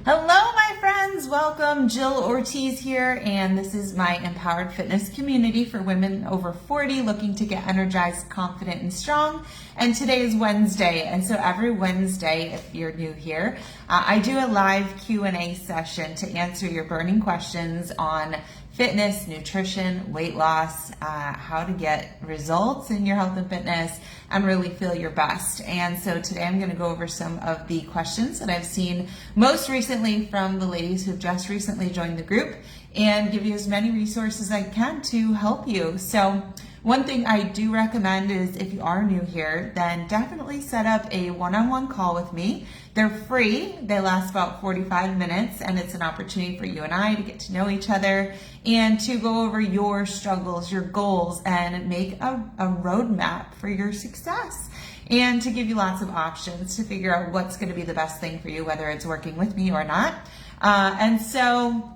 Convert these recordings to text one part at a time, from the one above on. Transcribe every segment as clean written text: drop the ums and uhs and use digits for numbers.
Hello, my friends. Welcome. Jill Ortiz here, and this is my Empowered Fitness community for women over 40 looking to get energized, confident, and strong. And today is Wednesday, and so every Wednesday, if you're new here, I do a live Q&A session to answer your burning questions on fitness, nutrition, weight loss, how to get results in your health and fitness, and really feel your best. And so today I'm going to go over some of the questions that I've seen most recently from the ladies who've just recently joined the group and give you as many resources as I can to help you. So one thing I do recommend is if you are new here, then definitely set up a one-on-one call with me. They're free. They last about 45 minutes, and it's an opportunity for you and I to get to know each other and to go over your struggles, your goals, and make a roadmap for your success, and to give you lots of options to figure out what's going to be the best thing for you, whether it's working with me or not. And so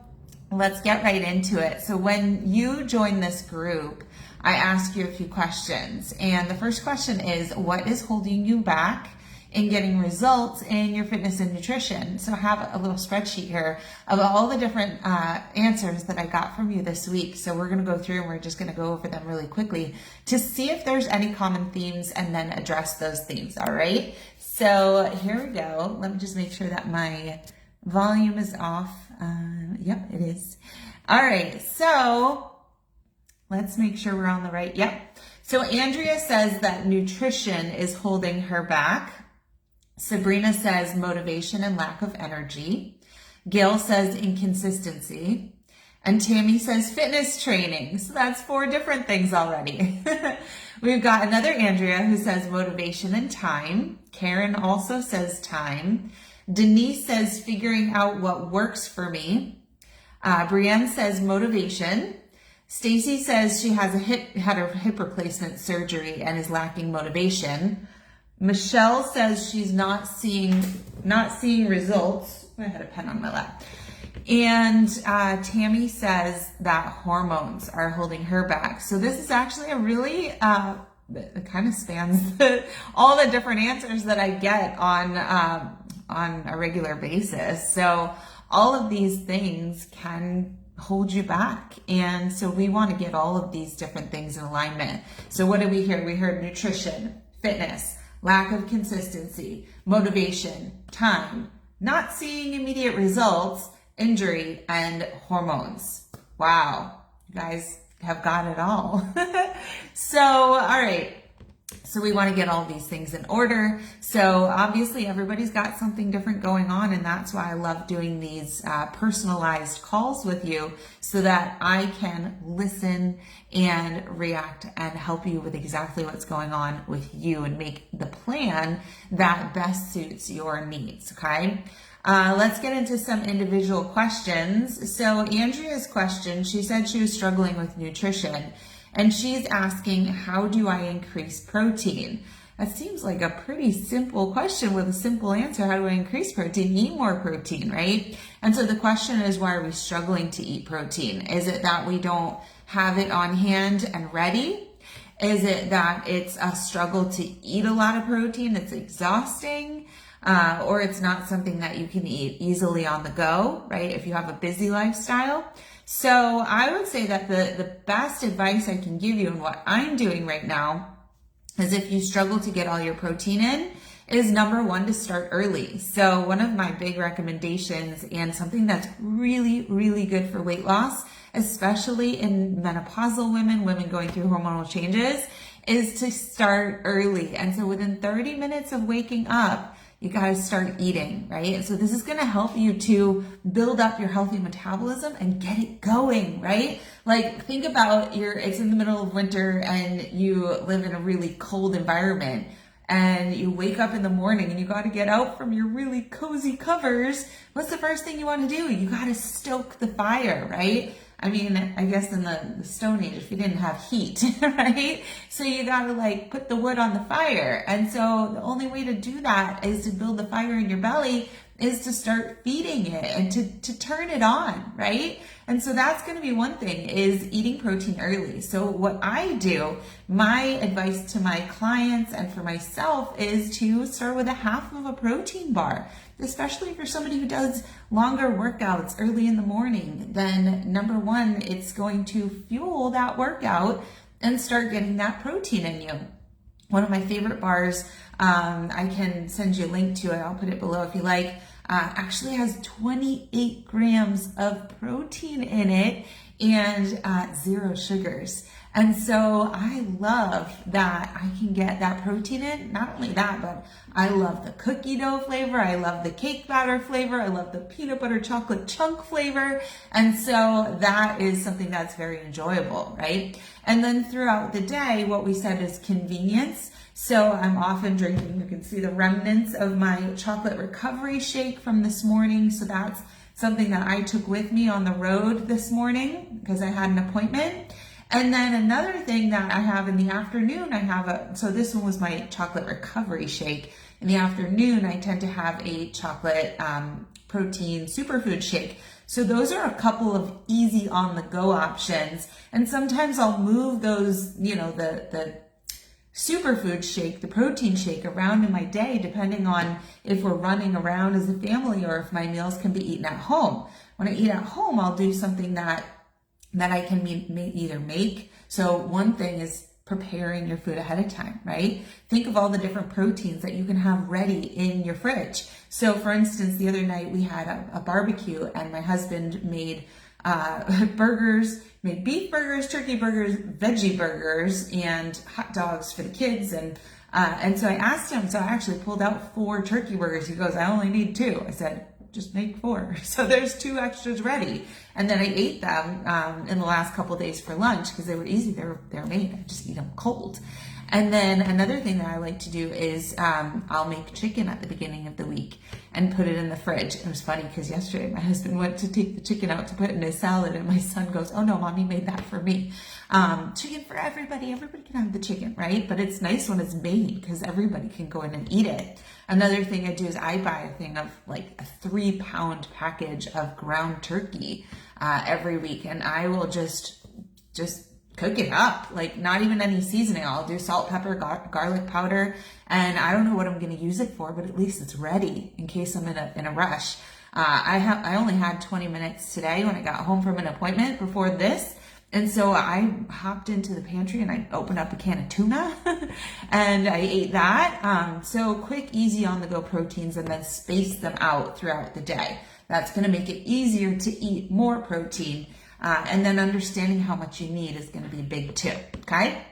let's get right into it. So when you join this group, I ask you a few questions. And the first question is, what is holding you back in getting results in your fitness and nutrition? So I have a little spreadsheet here of all the different answers that I got from you this week. So we're going to go through and we're just going to go over them really quickly to see if there's any common themes and then address those themes. All right. So here we go. Let me just make sure that my volume is off. Yep, it is. All right. So let's make sure we're on the right. Yep. So Andrea says that nutrition is holding her back. Sabrina says motivation and lack of energy. Gail says inconsistency. And Tammy says fitness training. So that's 4 different things already. We've got another Andrea who says motivation and time. Karen also says time. Denise says figuring out what works for me. Brienne says motivation. Stacy says she has had her hip replacement surgery and is lacking motivation. Michelle says she's not seeing results. I had a pen on my lap. And Tammy says that hormones are holding her back. So this is actually a really, it kind of spans all the different answers that I get on a regular basis. So all of these things can hold you back. And so we want to get all of these different things in alignment. So what did we hear? We heard nutrition, fitness, lack of consistency, motivation, time, not seeing immediate results, injury, and hormones. Wow, you guys have got it all. So, all right. So we want to get all these things in order. So obviously everybody's got something different going on, and that's why I love doing these personalized calls with you so that I can listen and react and help you with exactly what's going on with you and make the plan that best suits your needs, okay? Let's get into some individual questions. So Andrea's question, she said she was struggling with nutrition. And she's asking, how do I increase protein? That seems like a pretty simple question with a simple answer. How do I increase protein? Eat more protein, right? And so the question is, why are we struggling to eat protein? Is it that we don't have it on hand and ready? Is it that it's a struggle to eat a lot of protein? It's exhausting. Or it's not something that you can eat easily on the go, right? If you have a busy lifestyle. So I would say that the best advice I can give you and what I'm doing right now is, if you struggle to get all your protein in, is number 1, to start early. So one of my big recommendations, and something that's really, really good for weight loss, especially in menopausal women going through hormonal changes, is to start early. And so within 30 minutes of waking up, you got to start eating, right? So this is going to help you to build up your healthy metabolism and get it going, right? Like, think about it's in the middle of winter and you live in a really cold environment, and you wake up in the morning and you got to get out from your really cozy covers. What's the first thing you want to do? You got to stoke the fire, right? I mean, I guess in the Stone Age, if you didn't have heat, right? So you got to put the wood on the fire. And so the only way to do that is to build the fire in your belly is to start feeding it and to turn it on, right? And so that's going to be one thing, is eating protein early. So what I do, my advice to my clients and for myself, is to start with a half of a protein bar, especially if you're somebody who does longer workouts early in the morning. Then number one, it's going to fuel that workout and start getting that protein in you. One of my favorite bars, I can send you a link to it, I'll put it below if you like, actually has 28 grams of protein in it and 0 sugars. And so I love that I can get that protein in. Not only that, but I love the cookie dough flavor. I love the cake batter flavor. I love the peanut butter chocolate chunk flavor. And so that is something that's very enjoyable, right? And then throughout the day, what we said is convenience. So I'm often drinking, you can see the remnants of my chocolate recovery shake from this morning. So that's something that I took with me on the road this morning because I had an appointment. And then another thing that I have in the afternoon, so this one was my chocolate recovery shake. In the afternoon, I tend to have a chocolate protein superfood shake. So those are a couple of easy on the go options. And sometimes I'll move those, the superfood shake, the protein shake, around in my day, depending on if we're running around as a family or if my meals can be eaten at home. When I eat at home, I'll do something that I can either make. So one thing is preparing your food ahead of time, right? Think of all the different proteins that you can have ready in your fridge. So for instance, the other night we had a barbecue and my husband made burgers, made beef burgers, turkey burgers, veggie burgers, and hot dogs for the kids. And so I asked him, so I actually pulled out 4 turkey burgers. He goes, I only need 2. I said, just make 4. So there's 2 extras ready. And then I ate them in the last couple of days for lunch because they were easy. They're made. I just eat them cold. And then another thing that I like to do is I'll make chicken at the beginning of the week and put it in the fridge. It was funny because yesterday my husband went to take the chicken out to put it in his salad and my son goes, oh no, mommy made that for me. Chicken for everybody. Everybody can have the chicken, right? But it's nice when it's made because everybody can go in and eat it. Another thing I do is I buy a thing of like a 3-pound package of ground turkey every week, and I will just cook it up, like not even any seasoning. I'll do salt, pepper, garlic powder, and I don't know what I'm going to use it for, but at least it's ready in case I'm in a rush. I only had 20 minutes today when I got home from an appointment before this. And so I hopped into the pantry and I opened up a can of tuna and I ate that. So quick, easy on the go proteins, and then space them out throughout the day. That's going to make it easier to eat more protein. And then understanding how much you need is going to be a big tip. Okay.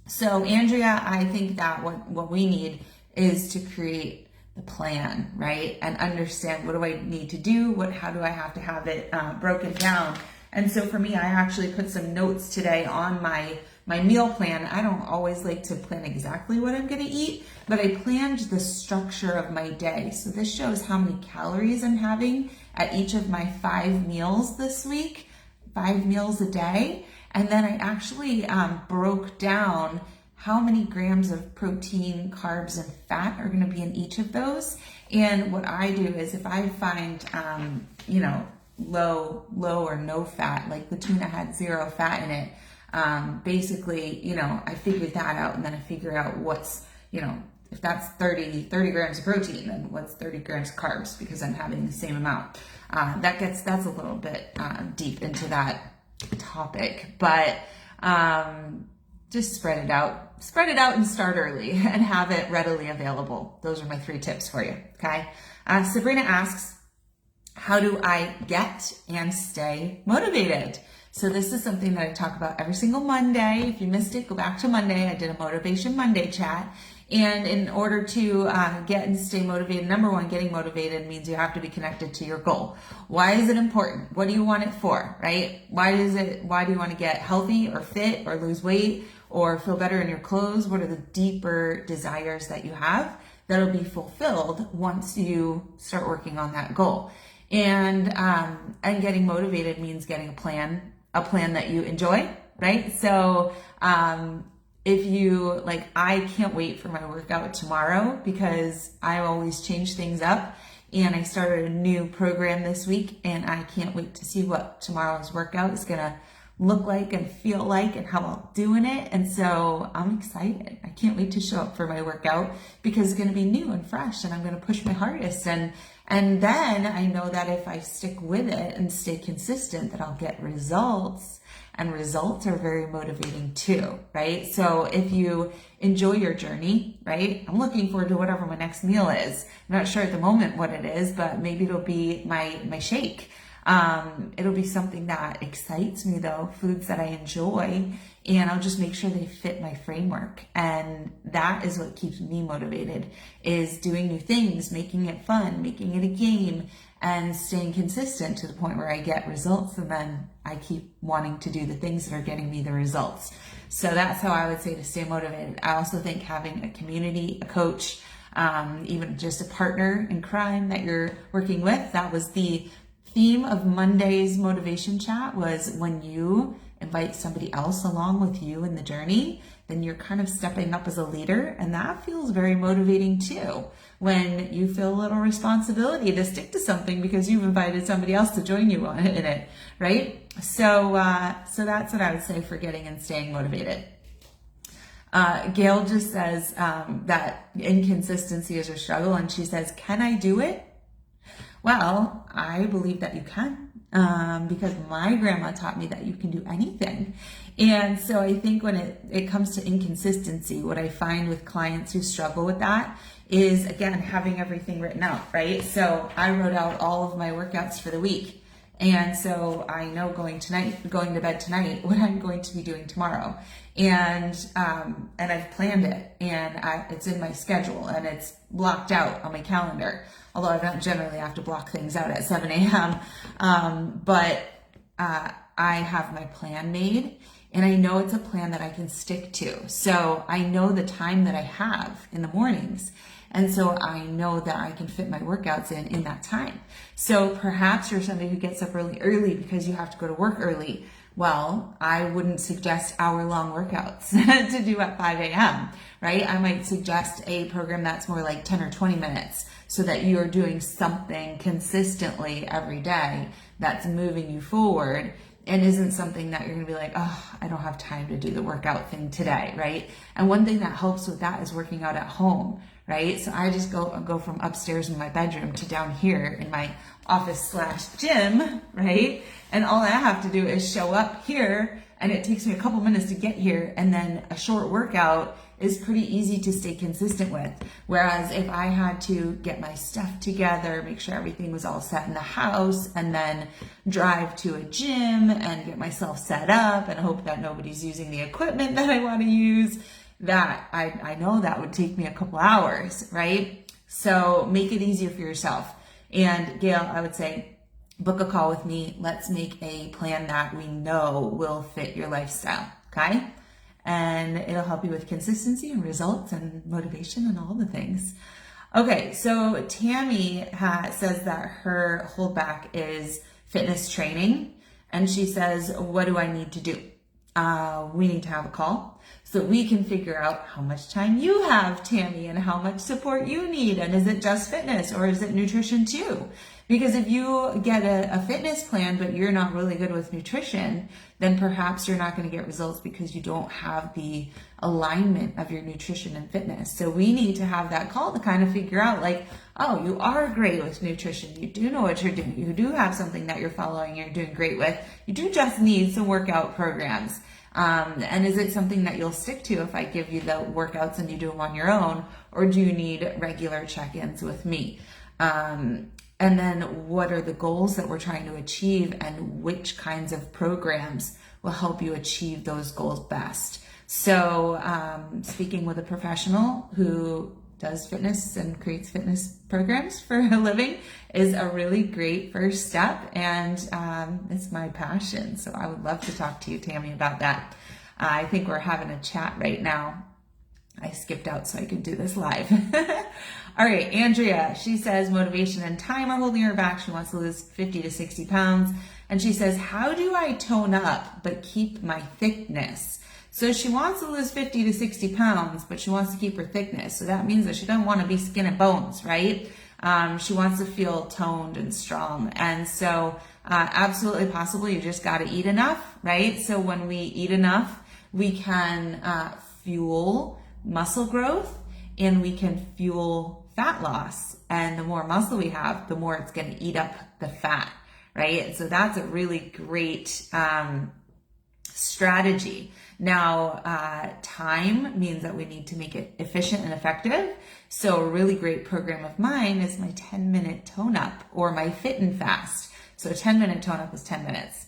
So Andrea, I think that what we need is to create the plan, right? And understand, what do I need to do? How do I have to have it broken down? And so for me, I actually put some notes today on my meal plan. I don't always like to plan exactly what I'm going to eat, but I planned the structure of my day. So this shows how many calories I'm having at each of my 5 meals this week, 5 meals a day. And then I actually broke down how many grams of protein, carbs, and fat are going to be in each of those. And what I do is if I find, low or no fat, like the tuna had 0 fat in it, basically, I figured that out, and then I figure out what's, if that's 30 grams of protein, then what's 30 grams of carbs, because I'm having the same amount. That's a little bit deep into that topic, but just spread it out and start early and have it readily available. Those are my 3 tips for you. Okay. Sabrina asks, how do I get and stay motivated? So this is something that I talk about every single Monday. If you missed it, go back to Monday. I did a Motivation Monday chat. And in order to get and stay motivated, number one, getting motivated means you have to be connected to your goal. Why is it important? What do you want it for, right? Why do you want to get healthy or fit or lose weight or feel better in your clothes? What are the deeper desires that you have that'll be fulfilled once you start working on that goal? And getting motivated means getting a plan that you enjoy, right? So, if you I can't wait for my workout tomorrow because I always change things up. And I started a new program this week, and I can't wait to see what tomorrow's workout is gonna look like and feel like and how I'll do in it. And so I'm excited. I can't wait to show up for my workout because it's gonna be new and fresh, and I'm gonna push my hardest. And then I know that if I stick with it and stay consistent, that I'll get results. And results are very motivating too, right? So if you enjoy your journey, right? I'm looking forward to whatever my next meal is. I'm not sure at the moment what it is, but maybe it'll be my shake. It'll be something that excites me though, foods that I enjoy, and I'll just make sure they fit my framework. And that is what keeps me motivated, is doing new things, making it fun, making it a game, and staying consistent to the point where I get results, and then I keep wanting to do the things that are getting me the results. So that's how I would say to stay motivated. I also think having a community, a coach, even just a partner in crime that you're working with. That was the theme of Monday's motivation chat, was when you invite somebody else along with you in the journey, then you're kind of stepping up as a leader, and that feels very motivating too, when you feel a little responsibility to stick to something because you've invited somebody else to join you in it, right? So that's what I would say for getting and staying motivated. Gail just says that inconsistency is a struggle, and she says, can I do it? Well, I believe that you can, because my grandma taught me that you can do anything. And so I think when it comes to inconsistency, what I find with clients who struggle with that is, again, having everything written out, right? So I wrote out all of my workouts for the week. And so I know going to bed tonight, what I'm going to be doing tomorrow. And I've planned it, and it's in my schedule, and it's blocked out on my calendar. Although I don't generally have to block things out at 7 a.m. But I have my plan made, and I know it's a plan that I can stick to. So I know the time that I have in the mornings. And so I know that I can fit my workouts in that time. So perhaps you're somebody who gets up really early because you have to go to work early. Well, I wouldn't suggest hour-long workouts to do at 5 a.m., right? I might suggest a program that's more like 10 or 20 minutes so that you're doing something consistently every day that's moving you forward, and isn't something that you're gonna be like, oh, I don't have time to do the workout thing today, right? And one thing that helps with that is working out at home, right? So I just go from upstairs in my bedroom to down here in my office/gym, right? And all I have to do is show up here, and it takes me a couple minutes to get here, and then a short workout is pretty easy to stay consistent with. Whereas if I had to get my stuff together, make sure everything was all set in the house, and then drive to a gym and get myself set up and hope that nobody's using the equipment that I want to use, that I know that would take me a couple hours, right? So make it easier for yourself. And Gail, I would say, book a call with me. Let's make a plan that we know will fit your lifestyle, okay? And it'll help you with consistency and results and motivation and all the things. Okay, so Tammy says that her holdback is fitness training. And she says, what do I need to do? We need to have a call so we can figure out how much time you have, Tammy, and how much support you need. And is it just fitness, or is it nutrition too? Because if you get a fitness plan, but you're not really good with nutrition, then perhaps you're not going to get results because you don't have the alignment of your nutrition and fitness. So we need to have that call to kind of figure out, like, oh, you are great with nutrition. You do know what you're doing. You do have something that you're following, you're doing great with. You do just need some workout programs. And is it something that you'll stick to if I give you the workouts and you do them on your own, or do you need regular check-ins with me? And then what are the goals that we're trying to achieve, and which kinds of programs will help you achieve those goals best? So speaking with a professional who does fitness and creates fitness programs for a living is a really great first step, and it's my passion. So I would love to talk to you, Tammy, about that. I think we're having a chat right now. I skipped out so I could do this live. All right, Andrea, she says motivation and time are holding her back. She wants to lose 50 to 60 pounds. And she says, how do I tone up but keep my thickness? So she wants to lose 50 to 60 pounds, but she wants to keep her thickness. So that means that she doesn't want to be skin and bones, right? She wants to feel toned and strong. And so absolutely possible, you just got to eat enough, right? So when we eat enough, we can fuel muscle growth and we can fuel fat loss. And the more muscle we have, the more it's going to eat up the fat, right? And so that's a really great strategy. Now, time means that we need to make it efficient and effective. So a really great program of mine is my 10-minute tone up or my fit and fast. So a 10-minute tone up is 10 minutes.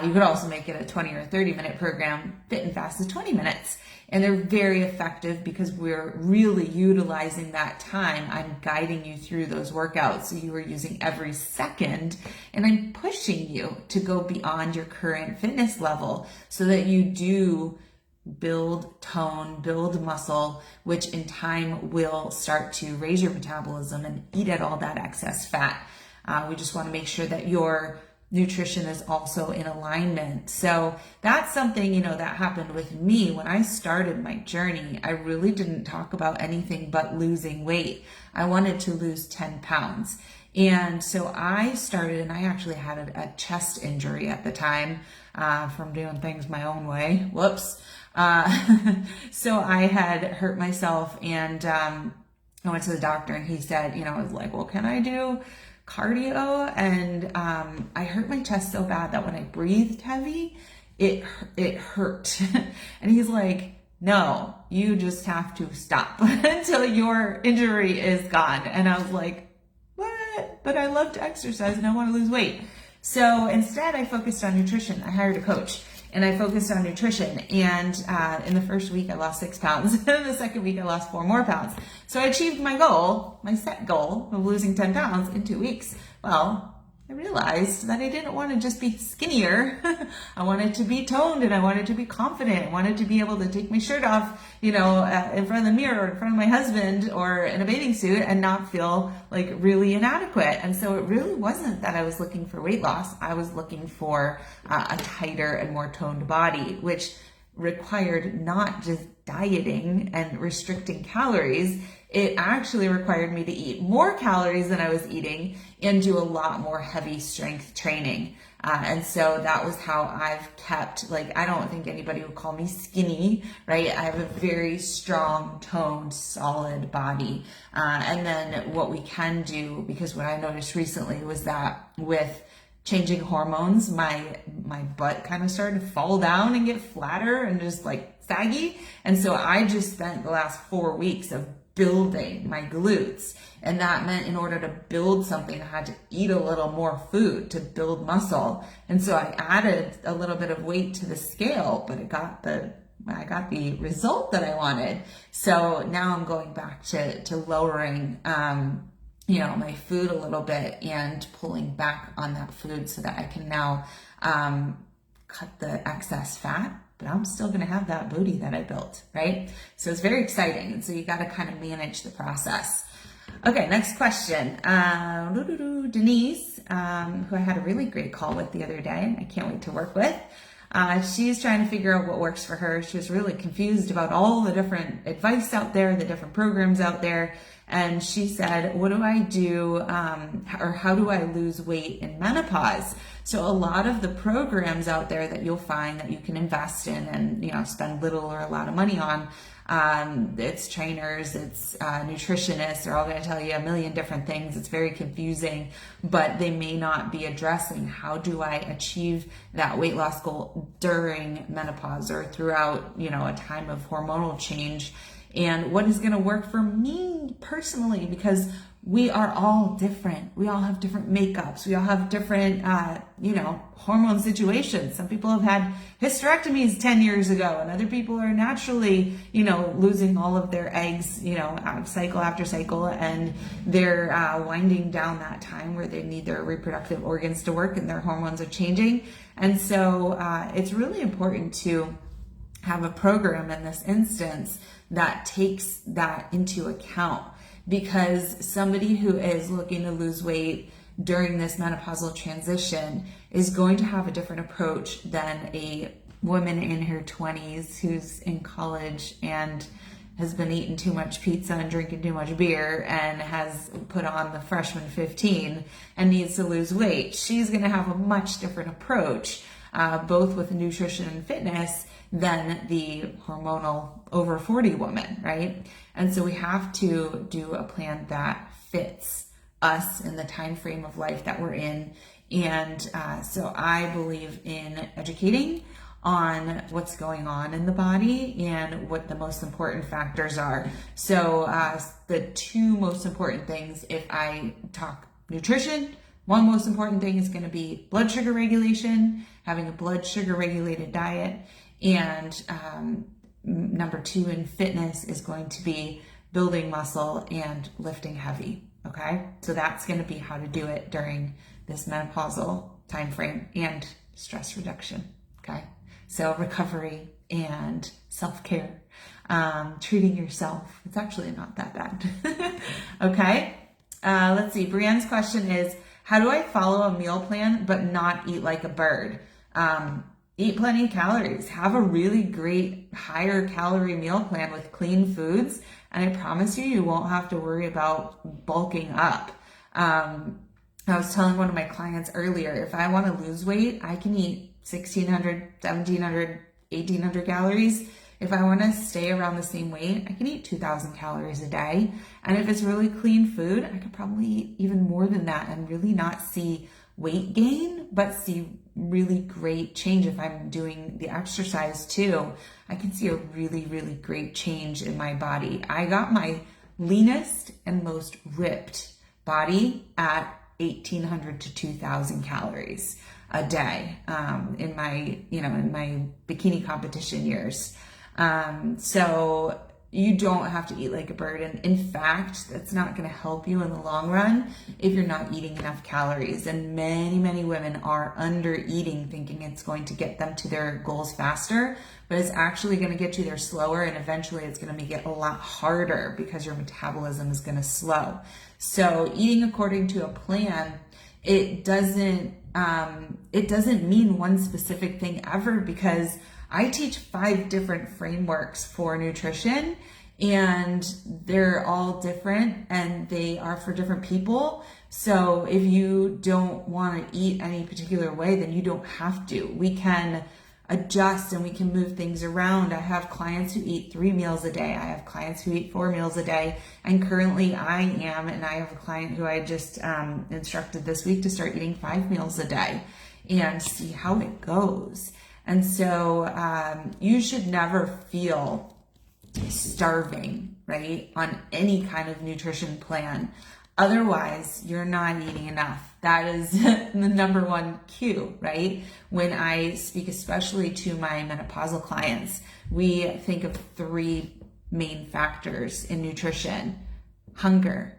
You could also make it a 20 or 30-minute program. Fit and fast is 20 minutes. And they're very effective because we're really utilizing that time. I'm guiding you through those workouts. So you are using every second, and I'm pushing you to go beyond your current fitness level so that you do build tone, build muscle, which in time will start to raise your metabolism and eat at all that excess fat. We just want to make sure that your nutrition is also in alignment. So that's something, that happened with me when I started my journey. I really didn't talk about anything but losing weight. I wanted to lose 10 pounds. And so I started, and I actually had a chest injury at the time from doing things my own way. Whoops. So I had hurt myself, and I went to the doctor, and he said, I was like, well, can I do cardio? And I hurt my chest so bad that when I breathed heavy, it hurt. And he's like, no, you just have to stop until your injury is gone. And I was like, what? But I love to exercise and I want to lose weight. So instead I focused on nutrition. I hired a coach and I focused on nutrition. And in the first week I lost 6 pounds. And in the second week I lost 4 more pounds. So I achieved my goal, my set goal of losing 10 pounds in 2 weeks. Well, I realized that I didn't want to just be skinnier. I wanted to be toned and I wanted to be confident. I wanted to be able to take my shirt off, in front of the mirror or in front of my husband or in a bathing suit and not feel like really inadequate. And so it really wasn't that I was looking for weight loss. I was looking for a tighter and more toned body, which required not just dieting and restricting calories. It actually required me to eat more calories than I was eating and do a lot more heavy strength training. And so that was how I've kept, I don't think anybody would call me skinny, right? I have a very strong, toned, solid body. And then what we can do, because what I noticed recently was that with changing hormones, my butt kind of started to fall down and get flatter and just saggy. And so I just spent the last 4 weeks of building my glutes. And that meant in order to build something, I had to eat a little more food to build muscle. And so I added a little bit of weight to the scale, but I got the result that I wanted. So now I'm going back to lowering, my food a little bit and pulling back on that food so that I can now cut the excess fat, but I'm still going to have that booty that I built, right? So it's very exciting. And so you got to kind of manage the process. Okay, next question. Denise, who I had a really great call with the other day, I can't wait to work with. She's trying to figure out what works for her. She was really confused about all the different advice out there, the different programs out there. And she said, what do I do, or how do I lose weight in menopause? So a lot of the programs out there that you'll find that you can invest in and, spend little or a lot of money on, it's trainers, it's nutritionists, they're all going to tell you a million different things. It's very confusing, but they may not be addressing how do I achieve that weight loss goal during menopause or throughout, a time of hormonal change. And what is going to work for me personally, because we are all different. We all have different makeups. We all have different, hormone situations. Some people have had hysterectomies 10 years ago, and other people are naturally, losing all of their eggs, cycle after cycle, and they're winding down that time where they need their reproductive organs to work and their hormones are changing. And so it's really important to have a program in this instance that takes that into account, because somebody who is looking to lose weight during this menopausal transition is going to have a different approach than a woman in her 20s who's in college and has been eating too much pizza and drinking too much beer and has put on the freshman 15 and needs to lose weight. She's going to have a much different approach, both with nutrition and fitness, than the hormonal over 40 woman, right? And so we have to do a plan that fits us in the time frame of life that we're in. And so I believe in educating on what's going on in the body and what the most important factors are. So the two most important things, if I talk nutrition, one most important thing is going to be blood sugar regulation, having a blood sugar regulated diet. And number two in fitness is going to be building muscle and lifting heavy. Okay, so that's going to be how to do it during this menopausal time frame, and stress reduction. Okay, so recovery and self-care, treating yourself. It's actually not that bad. Okay, let's see. Brienne's question is, how do I follow a meal plan but not eat like a bird? Eat plenty of calories. Have a really great higher calorie meal plan with clean foods, and I promise you won't have to worry about bulking up. I was telling one of my clients earlier, if I want to lose weight, I can eat 1,600, 1,700, 1,800 calories. If I want to stay around the same weight, I can eat 2,000 calories a day. And if it's really clean food, I could probably eat even more than that and really not see weight gain, but see really great change. If I'm doing the exercise too, I can see a really, really great change in my body. I got my leanest and most ripped body at 1,800 to 2,000 calories a day in my bikini competition years. So you don't have to eat like a bird. And in fact, that's not going to help you in the long run if you're not eating enough calories. And many, many women are under eating, thinking it's going to get them to their goals faster, but it's actually going to get you there slower. And eventually it's going to make it a lot harder because your metabolism is going to slow. So eating according to a plan, it doesn't mean one specific thing ever, because I teach 5 different frameworks for nutrition, and they're all different and they are for different people. So if you don't want to eat any particular way, then you don't have to. We can adjust and we can move things around. I have clients who eat 3 meals a day. I have clients who eat 4 meals a day. And currently I have a client who I just instructed this week to start eating 5 meals a day and see how it goes. And so you should never feel starving, right, on any kind of nutrition plan. Otherwise, you're not eating enough. That is the number one cue, right? When I speak, especially to my menopausal clients, we think of 3 main factors in nutrition. Hunger.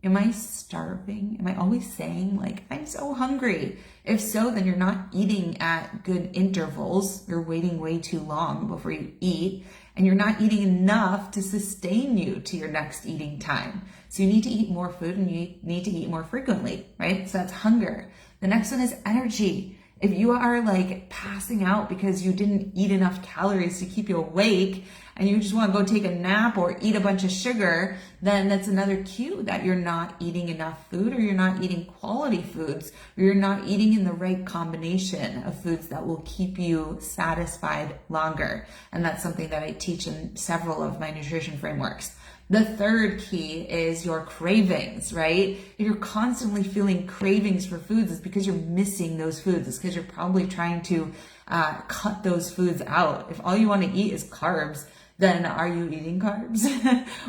Am I starving? Am I always saying like, I'm so hungry? If so, then you're not eating at good intervals. You're waiting way too long before you eat, and you're not eating enough to sustain you to your next eating time. So you need to eat more food, and you need to eat more frequently, right? So that's hunger. The next one is energy. If you are like passing out because you didn't eat enough calories to keep you awake, and you just want to go take a nap or eat a bunch of sugar, then that's another cue that you're not eating enough food, or you're not eating quality foods, or you're not eating in the right combination of foods that will keep you satisfied longer. And that's something that I teach in several of my nutrition frameworks. The third key is your cravings, right? If you're constantly feeling cravings for foods, it's because you're missing those foods. It's because you're probably trying to cut those foods out. If all you want to eat is carbs, then are you eating carbs?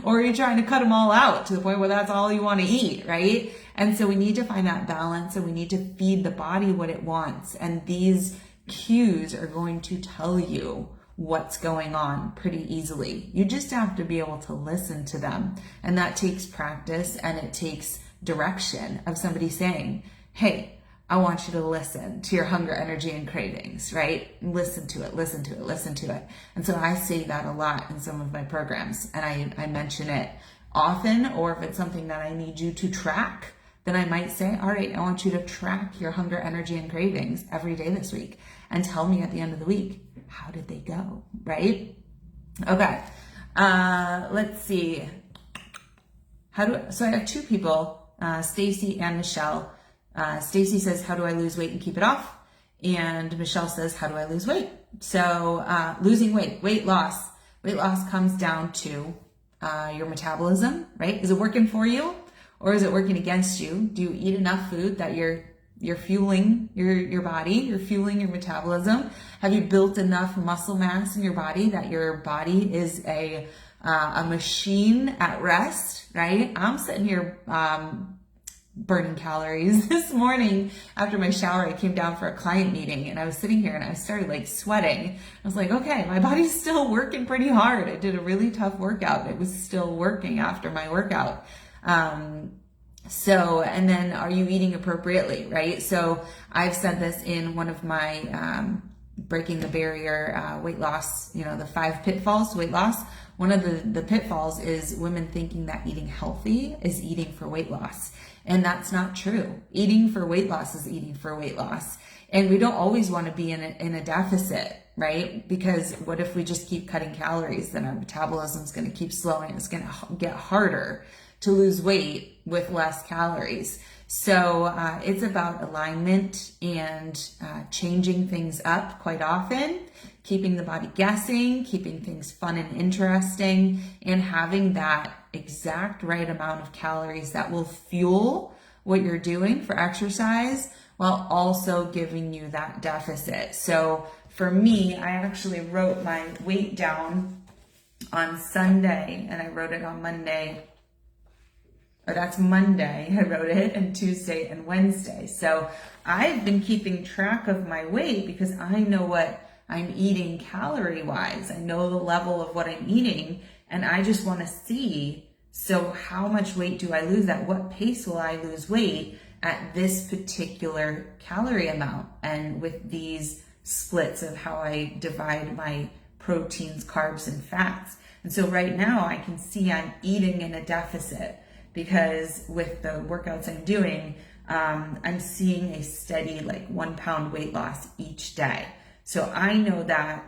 Or are you trying to cut them all out to the point where that's all you want to eat, right? And so we need to find that balance, and we need to feed the body what it wants. And these cues are going to tell you what's going on pretty easily. You just have to be able to listen to them. And that takes practice, and it takes direction of somebody saying, hey, I want you to listen to your hunger, energy, and cravings, right? Listen to it, listen to it, listen to it. And so I say that a lot in some of my programs, and I mention it often. Or if it's something that I need you to track, then I might say, all right, I want you to track your hunger, energy, and cravings every day this week, and tell me at the end of the week, how did they go, right? Okay. Let's see. So I have two people, Stacy and Michelle. Stacy says, how do I lose weight and keep it off? And Michelle says, how do I lose weight? So losing weight, weight loss comes down to your metabolism, right? Is it working for you or is it working against you? Do you eat enough food that you're fueling your body, you're fueling your metabolism? Have you built enough muscle mass in your body that your body is a machine at rest, right? I'm sitting here burning calories. This morning after my shower, I came down for a client meeting and I was sitting here and I started like sweating. I was like, okay, my body's still working pretty hard. I did a really tough workout. It was still working after my workout. And then are you eating appropriately, right? So I've said this in one of my Breaking the Barrier weight loss, the 5 pitfalls to weight loss. One of the pitfalls is women thinking that eating healthy is eating for weight loss. And that's not true. Eating for weight loss is eating for weight loss. And we don't always want to be in a deficit, right? Because what if we just keep cutting calories? Then our metabolism is going to keep slowing. It's going to get harder to lose weight with less calories. So it's about alignment and changing things up quite often, keeping the body guessing, keeping things fun and interesting, and having that exact right amount of calories that will fuel what you're doing for exercise while also giving you that deficit. So for me, I actually wrote my weight down on Sunday and I wrote it on Monday. Or that's Monday, I wrote it, and Tuesday and Wednesday. So I've been keeping track of my weight because I know what I'm eating calorie-wise. I know the level of what I'm eating, and I just want to see, so how much weight do I lose? At what pace will I lose weight at this particular calorie amount? And with these splits of how I divide my proteins, carbs, and fats. And so right now I can see I'm eating in a deficit, because with the workouts I'm doing, I'm seeing a steady 1 pound weight loss each day. So I know that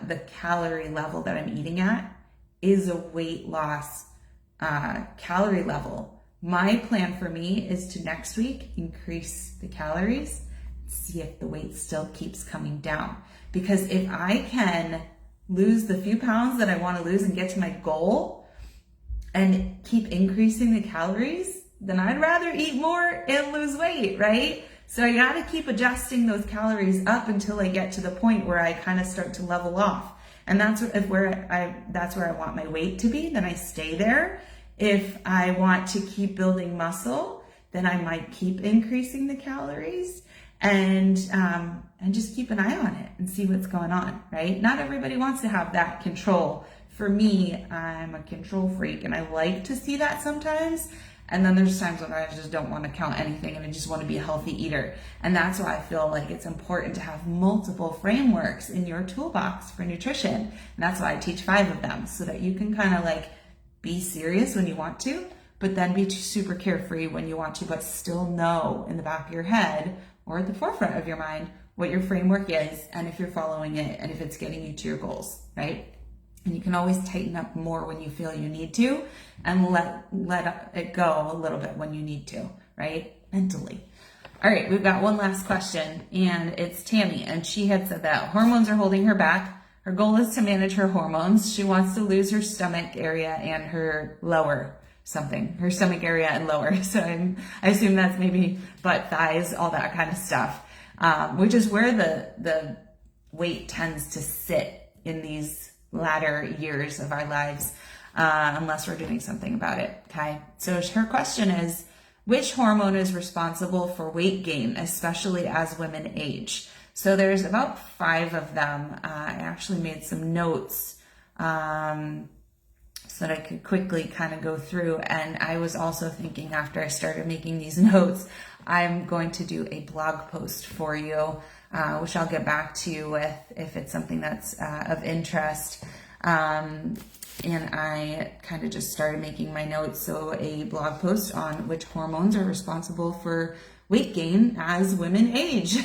the calorie level that I'm eating at is a weight loss calorie level. My plan for me is to next week increase the calories, see if the weight still keeps coming down. Because if I can lose the few pounds that I want to lose and get to my goal, and keep increasing the calories, then I'd rather eat more and lose weight, right? So I got to keep adjusting those calories up until I get to the point where I kind of start to level off. And that's where I want my weight to be. Then I stay there. If I want to keep building muscle, then I might keep increasing the calories and just keep an eye on it and see what's going on, right? Not everybody wants to have that control. For me, I'm a control freak and I like to see that sometimes. And then there's times when I just don't want to count anything and I just want to be a healthy eater. And that's why I feel like it's important to have multiple frameworks in your toolbox for nutrition. And that's why I teach 5 of them, so that you can kind of be serious when you want to, but then be super carefree when you want to, but still know in the back of your head or at the forefront of your mind what your framework is and if you're following it and if it's getting you to your goals, right? And you can always tighten up more when you feel you need to, and let it go a little bit when you need to, right? Mentally. All right, we've got one last question, and it's Tammy, and she had said that hormones are holding her back. Her goal is to manage her hormones. She wants to lose her stomach area and her her stomach area and lower. So I assume that's maybe butt, thighs, all that kind of stuff, which is where the weight tends to sit in these latter years of our lives, unless we're doing something about it. Okay. So her question is, which hormone is responsible for weight gain, especially as women age? So there's about 5 of them. I actually made some notes, so that I could quickly kind of go through. And I was also thinking, after I started making these notes, I'm going to do a blog post for you, which I'll get back to you with if it's something that's of interest. And I kind of just started making my notes. So a blog post on which hormones are responsible for weight gain as women age.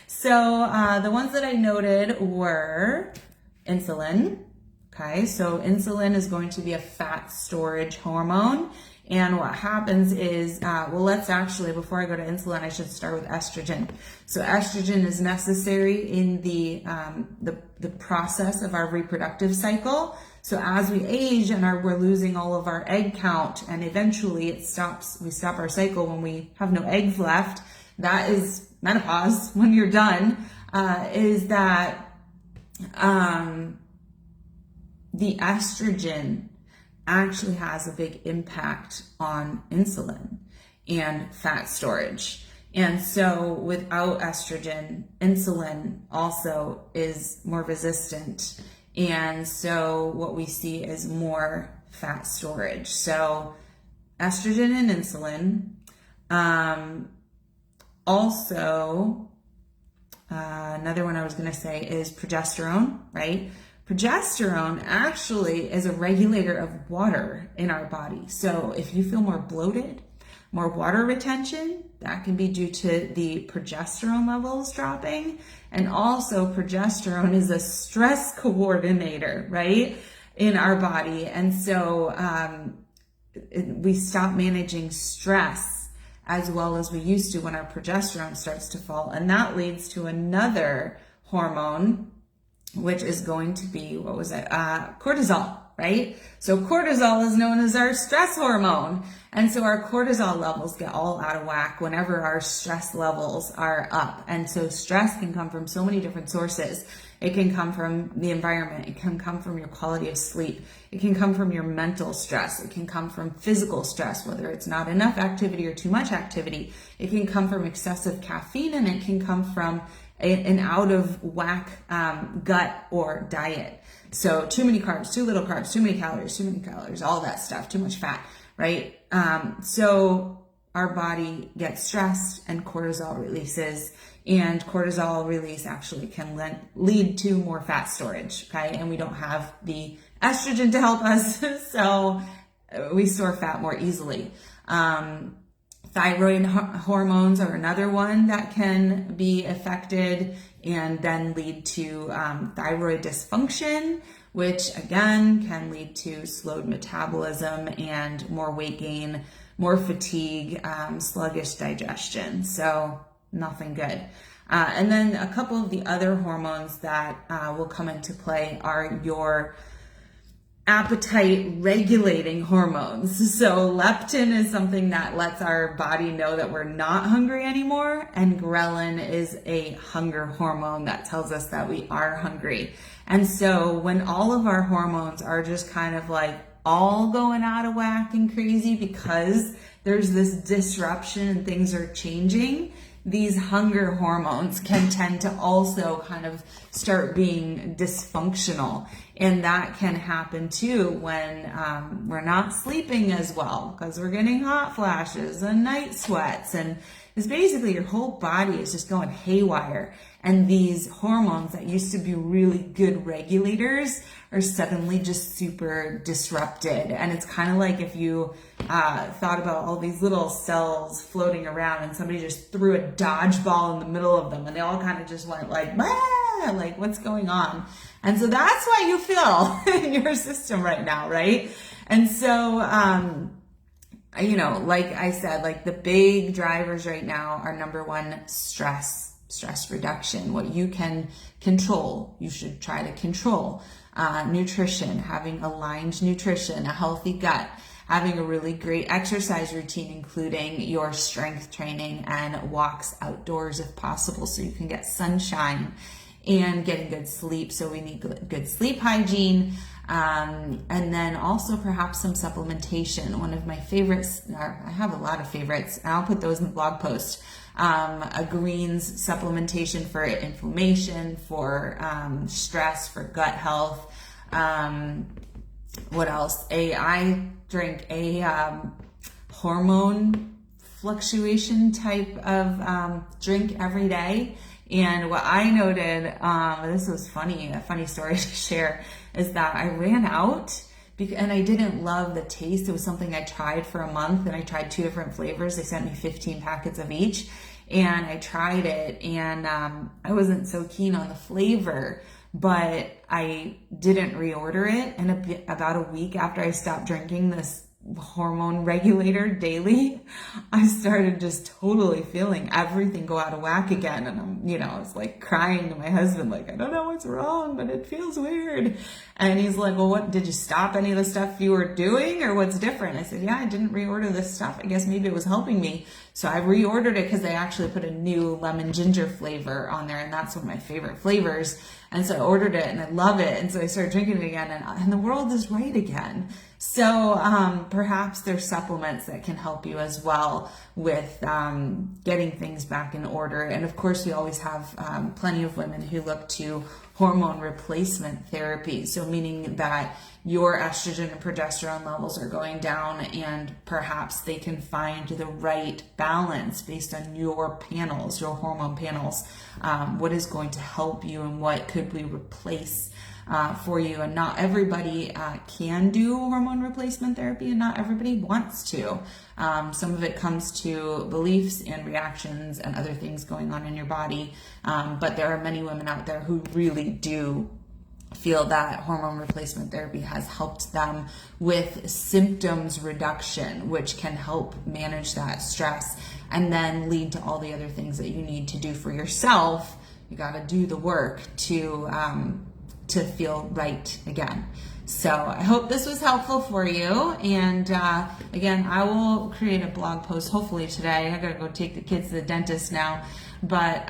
So the ones that I noted were insulin, Okay, so insulin is going to be a fat storage hormone. And what happens is, let's actually, before I go to insulin, I should start with estrogen. So estrogen is necessary in the process of our reproductive cycle. So as we age and we're losing all of our egg count, and eventually we stop our cycle when we have no eggs left. That is menopause. When you're done, is that the estrogen actually has a big impact on insulin and fat storage. And so without estrogen, insulin also is more resistant. And so what we see is more fat storage. So estrogen and insulin. Also, another one I was going to say is progesterone, right? Progesterone actually is a regulator of water in our body. So if you feel more bloated, more water retention, that can be due to the progesterone levels dropping. And also progesterone is a stress coordinator, right, in our body. And so we stop managing stress as well as we used to when our progesterone starts to fall. And that leads to another hormone, which is going to be, cortisol, right? So cortisol is known as our stress hormone. And so our cortisol levels get all out of whack whenever our stress levels are up. And so stress can come from so many different sources. It can come from the environment. It can come from your quality of sleep. It can come from your mental stress. It can come from physical stress, whether it's not enough activity or too much activity. It can come from excessive caffeine, and it can come from an out of whack gut or diet. So too many carbs, too little carbs, too many calories, all that stuff, too much fat, right? So our body gets stressed and cortisol releases, and cortisol release actually can lead to more fat storage, okay? And we don't have the estrogen to help us, so we store fat more easily. Thyroid hormones are another one that can be affected and then lead to thyroid dysfunction, which again can lead to slowed metabolism and more weight gain, more fatigue, sluggish digestion. So nothing good. And then a couple of the other hormones that will come into play are your appetite regulating hormones. So leptin is something that lets our body know that we're not hungry anymore, and ghrelin is a hunger hormone that tells us that we are hungry. And so when all of our hormones are just kind of like all going out of whack and crazy because there's this disruption and things are changing, these hunger hormones can tend to also kind of start being dysfunctional. And that can happen too when we're not sleeping as well because we're getting hot flashes and night sweats. And it's basically your whole body is just going haywire. And these hormones that used to be really good regulators are suddenly just super disrupted. And it's kind of like if you thought about all these little cells floating around and somebody just threw a dodgeball in the middle of them and they all kind of just went like, bah! Like what's going on? And so that's what you feel in your system right now, right? And so, like I said, like the big drivers right now are number one, stress reduction. What you can control, you should try to control. Nutrition, having aligned nutrition, a healthy gut, having a really great exercise routine, including your strength training and walks outdoors if possible so you can get sunshine, and getting good sleep. So we need good sleep hygiene. And then also perhaps some supplementation. One of my favorites, I have a lot of favorites, and I'll put those in the blog post. A greens supplementation for inflammation, for stress, for gut health. What else? I drink a hormone fluctuation type of drink every day. And what I noted, this was funny, a funny story to share, is that I ran out and I didn't love the taste. It was something I tried for a month, and I tried 2 different flavors. They sent me 15 packets of each, and I tried it, and I wasn't so keen on the flavor, but I didn't reorder it. And about a week after I stopped drinking this hormone regulator daily, I started just totally feeling everything go out of whack again. And I was like crying to my husband, like, I don't know what's wrong, but it feels weird. And he's like, well, what, did you stop any of the stuff you were doing, or what's different? I said, yeah, I didn't reorder this stuff. I guess maybe it was helping me. So I reordered it because they actually put a new lemon ginger flavor on there, and that's one of my favorite flavors. And so I ordered it and I love it. And so I started drinking it again, and the world is right again. So perhaps there's supplements that can help you as well with getting things back in order. And of course, we always have plenty of women who look to hormone replacement therapy. So meaning that your estrogen and progesterone levels are going down, and perhaps they can find the right balance based on your panels, your hormone panels, what is going to help you and what could we replace for you. And not everybody can do hormone replacement therapy, and not everybody wants to. Some of it comes to beliefs and reactions and other things going on in your body. But there are many women out there who really do feel that hormone replacement therapy has helped them with symptoms reduction, which can help manage that stress and then lead to all the other things that you need to do for yourself. You got to do the work to feel right again. So I hope this was helpful for you. And again, I will create a blog post hopefully today. I gotta go take the kids to the dentist now, but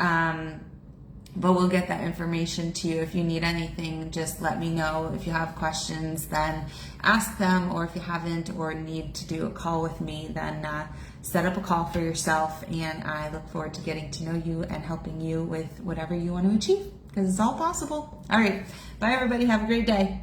we'll get that information to you. If you need anything, just let me know. If you have questions, then ask them, or if you haven't or need to do a call with me, then set up a call for yourself, and I look forward to getting to know you and helping you with whatever you want to achieve, because it's all possible. All right, bye everybody, have a great day.